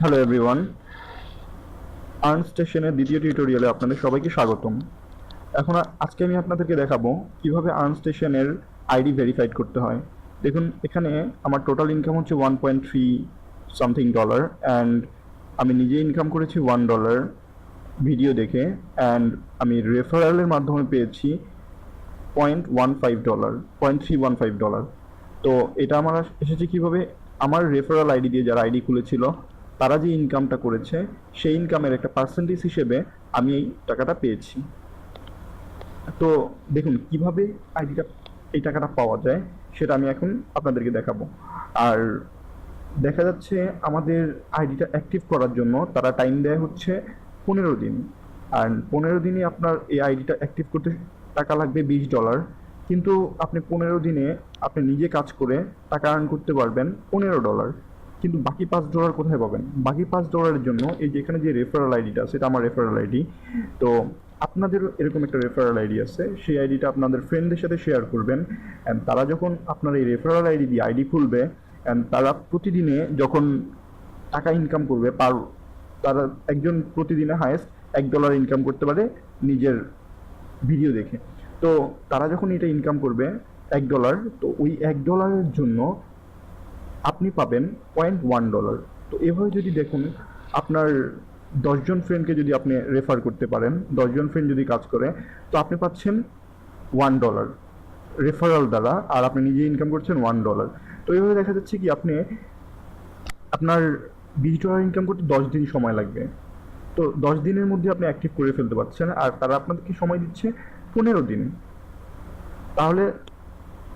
Hello everyone, earn স্টেশনের দ্বিতীয় টিউটোরিয়ালে আপনাদের সবাইকে স্বাগতম। আজকে আমি আপনাদেরকে দেখাবো কিভাবে আর্ন স্টেশনের আইডি ভেরিফাইড করতে হয়। দেখুন, এখানে আমার টোটাল ইনকাম হচ্ছে 1.3 সামথিং ডলার, অ্যান্ড আমি নিজে ইনকাম করেছি $1 ভিডিও দেখে, অ্যান্ড আমি রেফারেলের মাধ্যমে পেয়েছি $0.315। তো এটা আমার এসেছে কিভাবে, আমার রেফারেল আইডি দিয়ে যারা আইডি খুলেছিল তারা যে ইনকামটা করেছে সেই ইনকামের একটা পার্সেন্টেজ হিসেবে আমি এই টাকাটা পেয়েছি। তো দেখুন কিভাবে এই টাকাটা পাওয়া যায় সেটা আমি এখন আপনাদেরকে দেখাবো। আর দেখা যাচ্ছে আমাদের আইডিটা অ্যাক্টিভ করার জন্য তারা টাইম দেয় হচ্ছে 15 দিন, আর 15 দিনে আপনার এই আইডিটা অ্যাক্টিভ করতে টাকা লাগবে $20। কিন্তু আপনি 15 দিনে আপনি নিজে কাজ করে টাকা আর্ন করতে পারবেন $15। কিন্তু বাকি $5 কোথায় পাবেন? বাকি $5 জন্য এই যে এখানে যে রেফারেল আইডিটা আছে, এটা আমার রেফারেল আইডি। তো আপনাদের এরকম একটা রেফারেল আইডি আছে, সেই আইডিটা আপনাদের ফ্রেন্ডদের সাথে শেয়ার করবেন, অ্যান্ড তারা যখন আপনার এই রেফারেল আইডি দিয়ে আইডি খুলবে, অ্যান্ড তারা প্রতিদিনে যখন টাকা ইনকাম করবে, তারা একজন প্রতিদিনে হায়েস্ট $1 ইনকাম করতে পারে নিজের ভিডিও দেখে। তো তারা যখন এটা ইনকাম করবে $1, তো ওই $1-এর জন্য আপনি পাবেন $0.1। তো এভাবে যদি দেখুন, আপনার 10 জন ফ্রেন্ডকে যদি আপনি রেফার করতে পারেন, 10 জন ফ্রেন্ড যদি কাজ করে, তো আপনি পাচ্ছেন $1 রেফারাল দ্বারা, আর আপনি নিজে ইনকাম করছেন $1। তো এইভাবে দেখা যাচ্ছে কি আপনি আপনার $20 ইনকাম করতে 10 দিন সময় লাগবে। তো 10 দিনের মধ্যে আপনি অ্যাক্টিভ করে ফেলতে পারছেন, আর তারা আপনাদেরকে সময় দিচ্ছে 15 দিন। তাহলে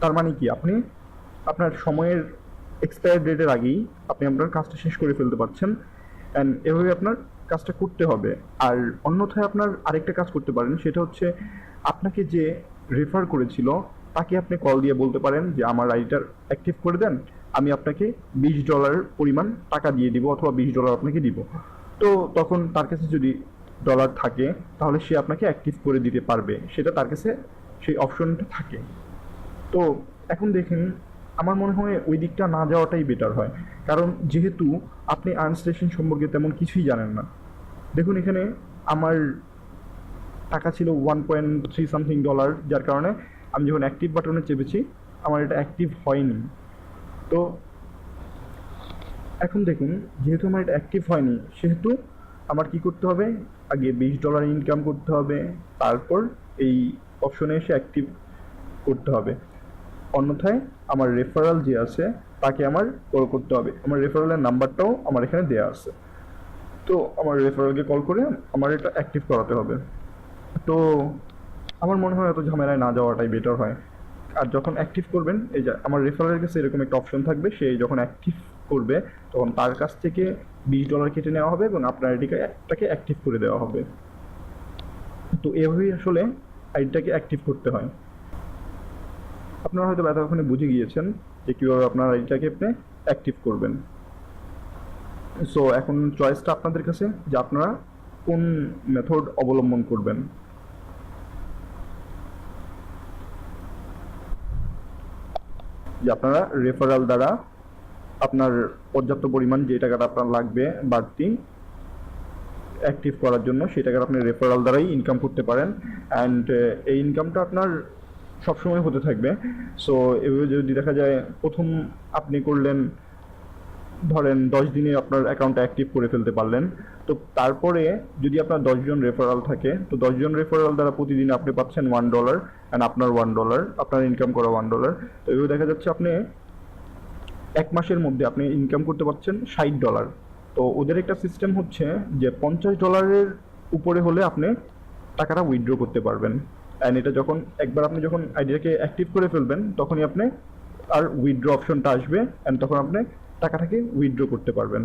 তার মানে কি, আপনি আপনার সময়ের এক্সপায়ার ডেটের আগেই আপনি আপনার কাজটা শেষ করে ফেলতে পারছেন, অ্যান্ড এভাবে আপনার কাজটা করতে হবে। আর অন্যথায় আপনার আরেকটা কাজ করতে পারেন, সেটা হচ্ছে আপনাকে যে রেফার করেছিল তাকে আপনি কল দিয়ে বলতে পারেন যে আমার আইডিটা অ্যাক্টিভ করে দেন, আমি আপনাকে $20 পরিমাণ টাকা দিয়ে দিব, অথবা $20 আপনাকে দিব। তো তখন তার কাছে যদি ডলার থাকে তাহলে সে আপনাকে অ্যাক্টিভ করে দিতে পারবে, সেটা তার কাছে সেই অপশনটা থাকে। তো এখন দেখেন, আমার মনে হয় ওই দিকটা না যাওয়াটাই বেটার হয়, কারণ যেহেতু আপনি আর্ন স্টেশন সম্পর্কে তেমন কিছুই জানেন না। দেখুন, এখানে আমার টাকা ছিল $1.3 সামথিং, যার কারণে আমি যখন অ্যাক্টিভ বাটনে চেপেছি আমার এটা অ্যাক্টিভ হয়নি। তো এখন দেখুন, যেহেতু আমার এটা অ্যাক্টিভ হয়নি, সেহেতু আমার কি করতে হবে, আগে $20 ইনকাম করতে হবে, তারপর এই অপশনে এসে অ্যাক্টিভ করতে হবে। অন্যথায় আমার রেফারেল যে আছে তাকে আমার কল করতে হবে। আমার রেফারেলের নাম্বারটাও আমার এখানে দেওয়া আছে। তো আমার রেফারেলকে কল করে আমার এটা অ্যাক্টিভ করাতে হবে। তো আমার মনে হয় এত ঝামেলায় না যাওয়াটাই বেটার হয়। আর যখন অ্যাক্টিভ করবেন, এই যে আমার রেফারেলের কাছে এরকম একটা অপশন থাকবে, সে যখন অ্যাক্টিভ করবে তখন তার কাছ থেকে $20 কেটে নেওয়া হবে এবং আপনার আইডিটাকে অ্যাক্টিভ করে দেওয়া হবে। তো এভাবেই আসলে আইডিটাকে অ্যাক্টিভ করতে হয়। আপনারা হয়তো এতক্ষণে বুঝে গিয়েছেন যে কীভাবে আপনার আইডিটাকে আপনি অ্যাক্টিভ করবেন। সো এখন চয়েসটা আপনাদের কাছে, যে আপনারা কোন মেথড অবলম্বন করবেন। যে আপনারা রেফারেল দ্বারা আপনার পর্যাপ্ত পরিমাণ যে টাকাটা আপনার লাগবে বাড়তি অ্যাক্টিভ করার জন্য, সেই টাকাটা আপনি রেফারেল দ্বারাই ইনকাম করতে পারেন, অ্যান্ড এই ইনকামটা আপনার সবসময় হতে থাকবে। সো এভাবে যদি দেখা যায়, প্রথম আপনি করলেন, ধরেন 10 দিনে আপনার অ্যাকাউন্টটা অ্যাক্টিভ করে ফেলতে পারলেন, তো তারপরে যদি আপনার 10 জন রেফারেল থাকে, তো 10 জন রেফারেল দ্বারা প্রতিদিন আপনি পাচ্ছেন $1, অ্যান্ড আপনার $1, আপনার ইনকাম করা $1। তো এভাবে দেখা যাচ্ছে আপনি 1 মাসের মধ্যে আপনি ইনকাম করতে পারছেন $60। তো ওদের একটা সিস্টেম হচ্ছে যে $50 উপরে হলে আপনি টাকাটা উইথড্র করতে পারবেন, অ্যান্ড এটা যখন একবার আপনি যখন আইডিয়াকে অ্যাক্টিভ করে ফেলবেন তখনই আপনি আর উইথড্র অপশনটা আসবে, অ্যান্ড তখন আপনি টাকাটাকে উইথড্র করতে পারবেন।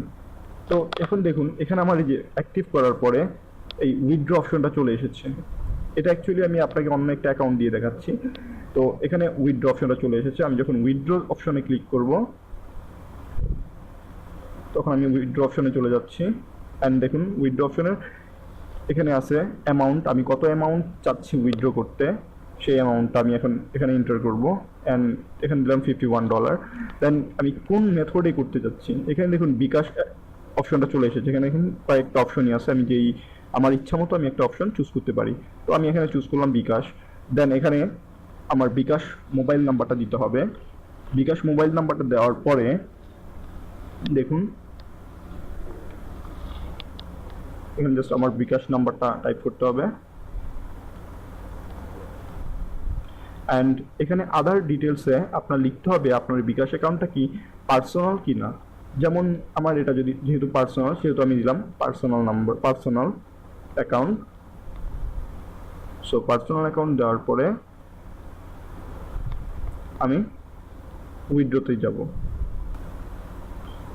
তো এখন দেখুন, এখানে আমার এই যে অ্যাক্টিভ করার পরে এই উইথড্র অপশনটা চলে এসেছে। এটা অ্যাকচুয়ালি আমি আপনাকে অন্য একটা অ্যাকাউন্ট দিয়ে দেখাচ্ছি। তো এখানে উইথড্র অপশনটা চলে এসেছে। আমি যখন উইথড্র অপশনে ক্লিক করব, তখন আমি উইথড্র অপশনে চলে যাচ্ছি, অ্যান্ড দেখুন উইথড্র অপশনের এখানে আছে অ্যামাউন্ট, আমি কত অ্যামাউন্ট চাচ্ছি উইথড্র করতে, সেই অ্যামাউন্টটা আমি এখন এখানে এন্টার করব, অ্যান্ড এখানে দিলাম $51। দেন আমি কোন মেথডে করতে যাচ্ছি, এখানে দেখুন বিকাশ অপশনটা চলে এসেছে। এখানে এখন কয়েকটা অপশনই আছে, আমি যেই আমার ইচ্ছা মতো আমি একটা অপশন চুজ করতে পারি। তো আমি এখানে চুজ করলাম বিকাশ। দেন এখানে আমার বিকাশ মোবাইল নাম্বারটা দিতে হবে। বিকাশ মোবাইল নাম্বারটা দেওয়ার পরে দেখুন এখানে জাস্ট আমার বিকাশ নাম্বারটা টাইপ করতে হবে। অ্যান্ড এখানে আদার ডিটেলসে আপনার লিখতে হবে আপনার বিকাশ অ্যাকাউন্টটা কি পার্সোনাল কি না। যেমন আমার এটা যদি যেহেতু পার্সোনাল, সেহেতু আমি দিলাম personal number, personal account. So personal account দেওয়ার পরে আমি উইথড্রোতে যাব।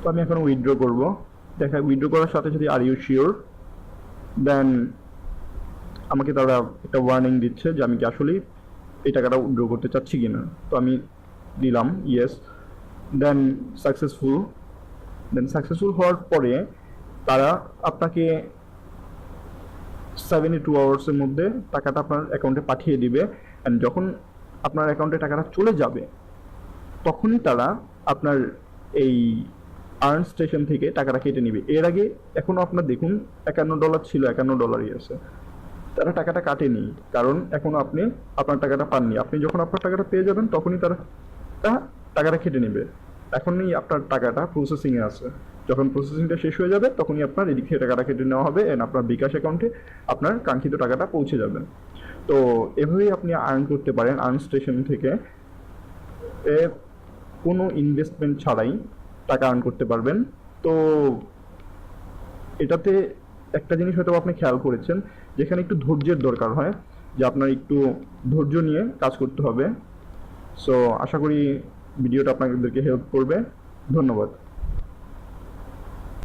তো আমি এখন উইথড্র করব। উইথড্র করার সাথে সাথে আর ইউ শিওর, দেন আমাকে তারা একটা ওয়ার্নিং দিচ্ছে যে আমি কি আসলেই এই টাকাটা উইথড্র করতে চাচ্ছি কিনা। তো আমি দিলাম ইয়েস, দেন সাকসেসফুল। দেন সাকসেসফুল হওয়ার পরে তারা আপনাকে 72 আওয়ার্সের মধ্যে টাকাটা আপনার অ্যাকাউন্টে পাঠিয়ে দিবে। অ্যান্ড যখন আপনার অ্যাকাউন্টে টাকাটা চলে যাবে তখনই তারা আপনার এই আর্ন স্টেশন থেকে টাকাটা কেটে নিবে। এর আগে এখনও আপনার দেখুন $51 ছিল, $51 আছে, তারা টাকাটা কাটেনি, কারণ এখনও আপনি আপনার টাকাটা পাননি। আপনি যখন আপনার টাকাটা পেয়ে যাবেন তখনই তারা টাকাটা কেটে নেবে। এখনই আপনার টাকাটা প্রসেসিংয়ে আছে, যখন প্রসেসিংটা শেষ হয়ে যাবে তখনই আপনার এদিক থেকে টাকাটা কেটে নেওয়া হবে এন্ড আপনার বিকাশ অ্যাকাউন্টে আপনার কাঙ্ক্ষিত টাকাটা পৌঁছে যাবে। তো এভাবেই আপনি আর্ন করতে পারেন আর্ন স্টেশন থেকে, কোনো ইনভেস্টমেন্ট ছাড়াই টাকা আর্ন করতে পারবেন। তো এটাতে একটা জিনিস হয়তো আপনি খেয়াল করেছেন, যেখানে একটু ধৈর্যের দরকার হয়, যে আপনার একটু ধৈর্য নিয়ে কাজ করতে হবে। সো আশা করি ভিডিওটা আপনাদেরকে হেল্প করবে। ধন্যবাদ।